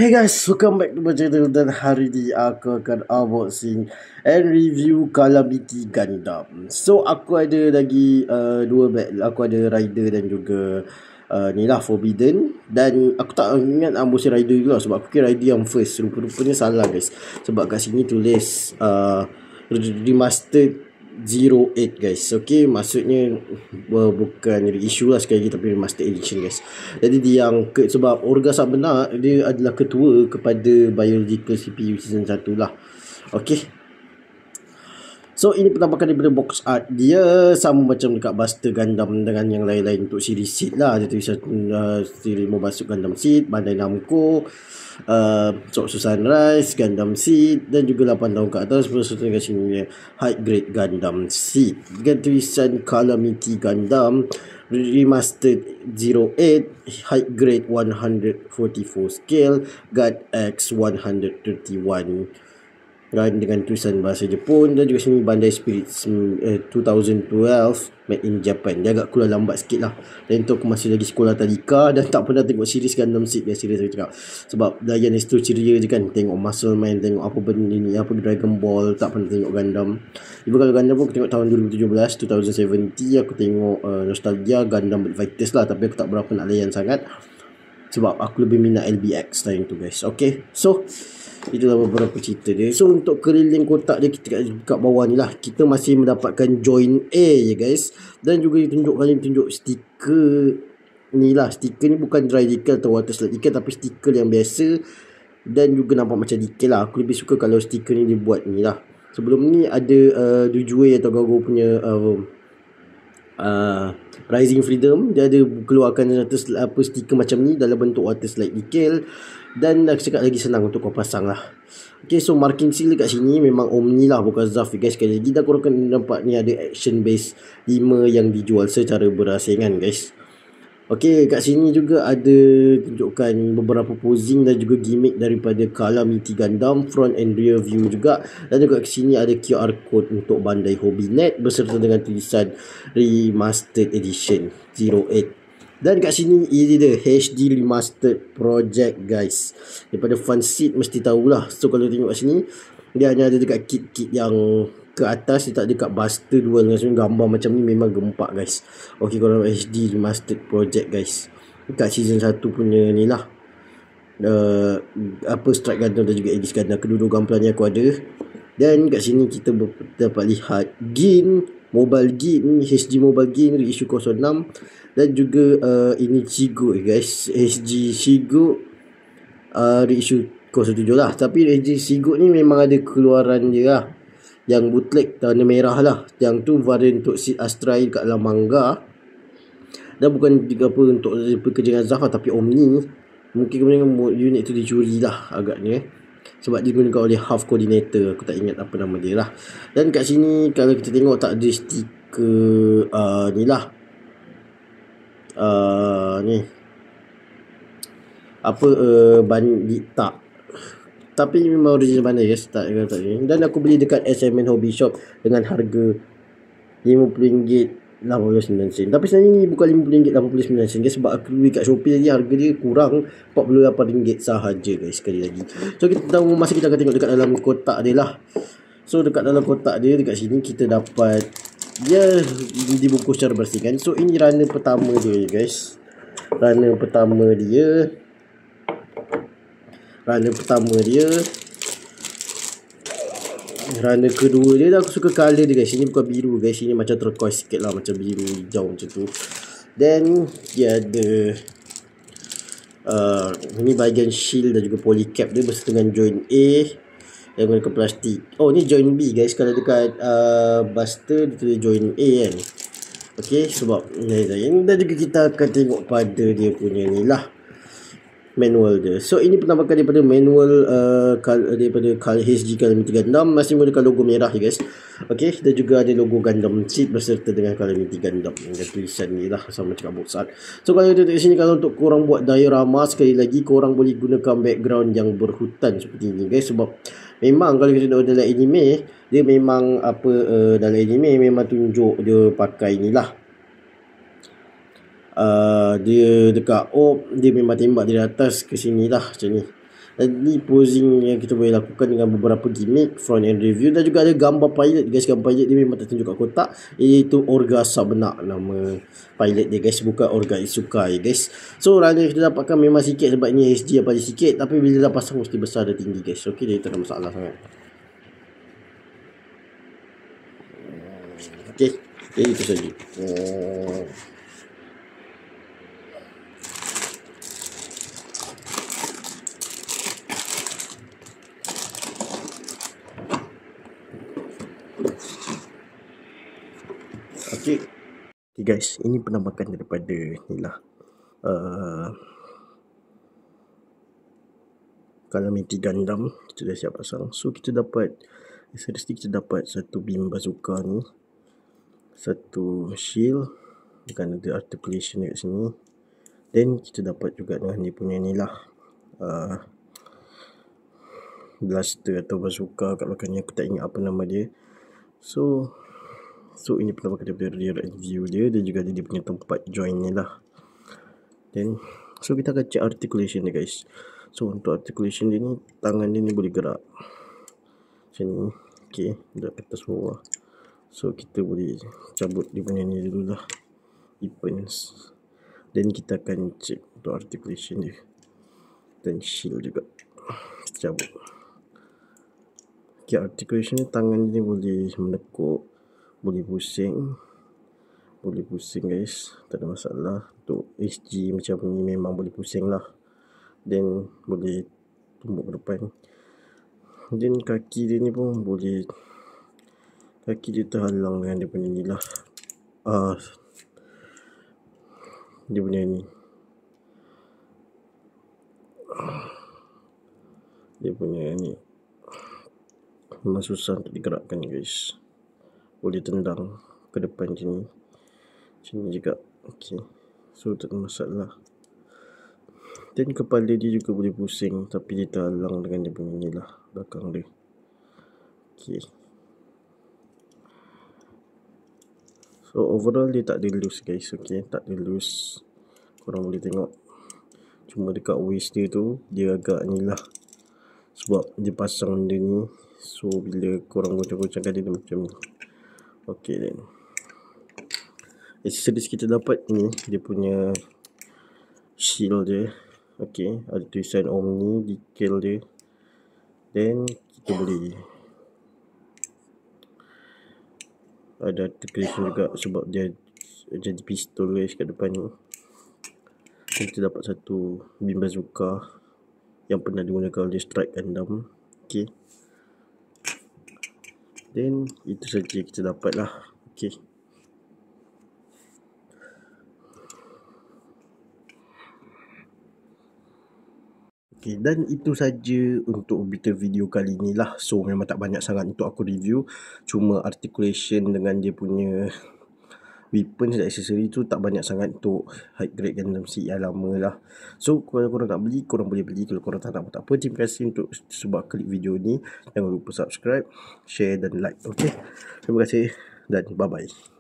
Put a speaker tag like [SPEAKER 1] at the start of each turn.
[SPEAKER 1] Hey guys, welcome back to my channel dan hari ni aku akan unboxing and review Calamity Gundam. So aku ada lagi dua bag, aku ada Rider dan juga ni lah Forbidden. Dan aku tak ingat unboxing Rider juga sebab aku kira Rider yang first. Rupa-rupanya salah guys, sebab kat sini tulis Remastered 08 guys. Okay, maksudnya bukan reissue lah sekali lagi, tapi remastered edition guys. Jadi dia yang sebab Orgasa benar dia adalah ketua kepada Biological CPU season 1 lah. Okay, so ini penampakan daripada box art dia, sama macam dekat Buster Gundam dengan yang lain-lain untuk series Seed lah. Dia tulisan series Mobile Suit Gundam Seed, Bandai Namco, Source Sunrise, Gundam Seed, dan juga 8 tahun ke atas beserta dengan sini High Grade Gundam Seed dengan tulisan Calamity Gundam Remastered 08 High Grade 144 Scale Guard X 131 dan dengan tulisan bahasa Jepun, dan juga sini Bandai Spirit 2012 made in Japan. Dia agak keluar lambat sikit lah, dan tu aku masih lagi sekolah tadika dan tak pernah tengok series Gundam Seed. Dia serius aku cakap, sebab Dayan is tu ceria je kan, tengok Muscle Man, tengok apa benda ni, apa Dragon Ball, tak pernah tengok Gundam. Ibu kalau Gundam pun aku tengok tahun 2017 2070 aku tengok Nostalgia Gundam Build Fighters lah, tapi aku tak berapa nak layan sangat sebab aku lebih minat LBX time tu guys. Okay, so itulah beberapa cerita dia. So untuk keliling kotak dia, kita kat bawah ni lah kita masih mendapatkan join A ya guys, dan juga ditunjuk stiker ni lah. Stiker ni bukan dry decal atau water slide decal, tapi stiker yang biasa dan juga nampak macam decal lah. Aku lebih suka kalau stiker ni dibuat ni lah. Sebelum ni ada Dujue atau Gogo punya Rising Freedom, dia ada keluarkan apa stiker macam ni dalam bentuk water slide decal, dan aku cakap lagi senang untuk kau pasang lah. Okay, so marking seal dekat sini memang Omni lah, bukan Zaf guys. Sekali lagi dah korang akan nampak ni ada action base 5 yang dijual secara berasingan guys. Okay, kat sini juga ada tunjukkan beberapa posing dan juga gimmick daripada Calamity Gundam front and rear view juga. Dan juga kat sini ada QR code untuk Bandai Hobbynet beserta dengan tulisan Remastered Edition 08. Dan kat sini ini dia HD Remastered Project guys. Daripada Fun Seed mesti tahulah. So kalau tengok kat sini, dia hanya ada dekat kit-kit yang ke atas, dia tak ada dekat Buster Duel. Maksudnya gambar macam ni memang gempak guys. Ok, kalau HD Remastered Project guys, dekat season 1 punya ni lah, apa Strike Gundam dan juga Aegis Gundam, kedua-dua gambar ni aku ada. Dan kat sini kita dapat lihat Gin, Mobile Gin, HD Mobile Gin reissue 06, dan juga ini Shigo guys, HG Shigo reissue 07 lah. Tapi HG Shigo ni memang ada keluaran dia lah, yang bootleg warna merah lah. Yang tu varian untuk Seed Astra kat dalam manga, dan bukan apa untuk bekerja dengan Zaf, tapi Omni. Mungkin kemudian unit tu dicuri lah agaknya, sebab digunakan oleh Half Coordinator, aku tak ingat apa nama dia lah. Dan kat sini kalau kita tengok tak ada stiker ni lah, ni apa bandit tak, tapi memang original Bandai guys, tak ni. Dan aku beli dekat SMN Hobby Shop dengan harga RM50.89. Tapi sebenarnya ni bukan RM50.89 guys, sebab aku beli kat Shopee tadi harga dia kurang RM48 sahaja guys. Sekali lagi, so kita tahu masa kita akan tengok dekat dalam kotak dia lah. So dekat dalam kotak dia, dekat sini kita dapat dia dibungkus secara bersihkan. So ini runner pertama dia guys. Runner pertama dia, runner kedua dia dah, aku suka color dia guys. Ini bukan biru guys, ini macam turquoise sikit lah, macam biru hijau macam tu. Then dia ada ini bahagian shield dan juga polycap dia beserta dengan join A yang menggunakan plastik. Oh, ni join B guys. Kalau dekat Buster dia tulis join A kan. Okay, sebab dan juga kita akan tengok pada dia punya ni lah, manual dia. So ini penampakan daripada manual daripada HG Calamity Gundam, masih menggunakan logo merah guys. Okay, dan juga ada logo Gundam Seed beserta dengan Calamity Gundam dengan tulisan ni lah, sama macam box art. So kalau kita tengok sini, kalau untuk korang buat diorama, sekali lagi korang boleh gunakan background yang berhutan seperti ini guys. Sebab memang kalau kita tengok dalam anime, dia memang apa dalam anime memang tunjuk dia pakai ni lah, dia dekat dia memang tembak dari atas ke sini lah macam ni. Dan ni posing yang kita boleh lakukan dengan beberapa gimmick, front end review, dan juga ada gambar pilot guys. Gambar pilot dia memang tertunjuk kat kotak, iaitu Orga Sabna nama pilot dia guys, bukan Orga Isukai guys. So runner kita dapatkan memang sikit sebab ni SG yang paling sikit, tapi bila dah pasang mesti besar dan tinggi guys. Okay, dia tak ada masalah sangat. Okay, itu saja. Okay guys, ini penampakan daripada ni lah Calamity Gundam. Kita dah siap pasang. So kita dapat kita dapat satu beam bazooka ni, satu shield dengan ada articulation dekat sini. Then kita dapat juga dengan dia punya ni lah blaster atau bazooka kat belakang ni, aku tak ingat apa nama dia. So ini penampakan daripada rear end view dia, dan juga dia punya tempat join ni lah. Then so kita akan check articulation dia guys. So untuk articulation dia ni, tangan dia ni boleh gerak macam ni. Okay, gerak ke atas bawah. So kita boleh cabut dia punya ni dulu lah, weapons. Then kita akan check untuk articulation dia, dan shield juga kita cabut. Okay, articulation ni, tangan ni boleh menekuk, boleh pusing guys, tak ada masalah. Untuk SG macam ni memang boleh pusing lah, then boleh tumbuk ke depan. Then kaki dia ni pun boleh, kaki dia terhalang dengan dia punya ni lah, dia punya ni, dia punya ni memang susah untuk digerakkan guys. Boleh tendang ke depan sini, sini juga. Okay, so tak ada masalah. Dan kepala dia juga boleh pusing, tapi dia terhalang dengan dia punya ni lah, belakang dia. Okay, so overall dia tak ada loose guys. Okay, tak ada loose, korang boleh tengok. Cuma dekat waist dia tu, dia agak ni lah, sebab dia pasang benda ni. So bila korang goncang-goncangkan dia macam ni. Okay, then accessories kita dapat ni, dia punya shield dia. Okay, ada tulisan Omni, decal dia. Then kita boleh ada articulation juga, sebab dia jadi pistol guys kat depan ni. Dan kita dapat satu beam bazooka yang pernah digunakan oleh Strike Gundam. Okay, then itu saja kita dapat lah. Okay, okay, dan itu saja untuk orbital video kali ni lah. So memang tak banyak sangat untuk aku review, cuma articulation dengan dia punya weapons dan aksesori tu tak banyak sangat untuk high grade Gundam series yang lama lah. So kalau korang nak beli, korang boleh beli. Kalau korang tak nak, tak apa. Terima kasih untuk sebab klik video ni. Jangan lupa subscribe, share dan like. Okay, terima kasih dan bye bye.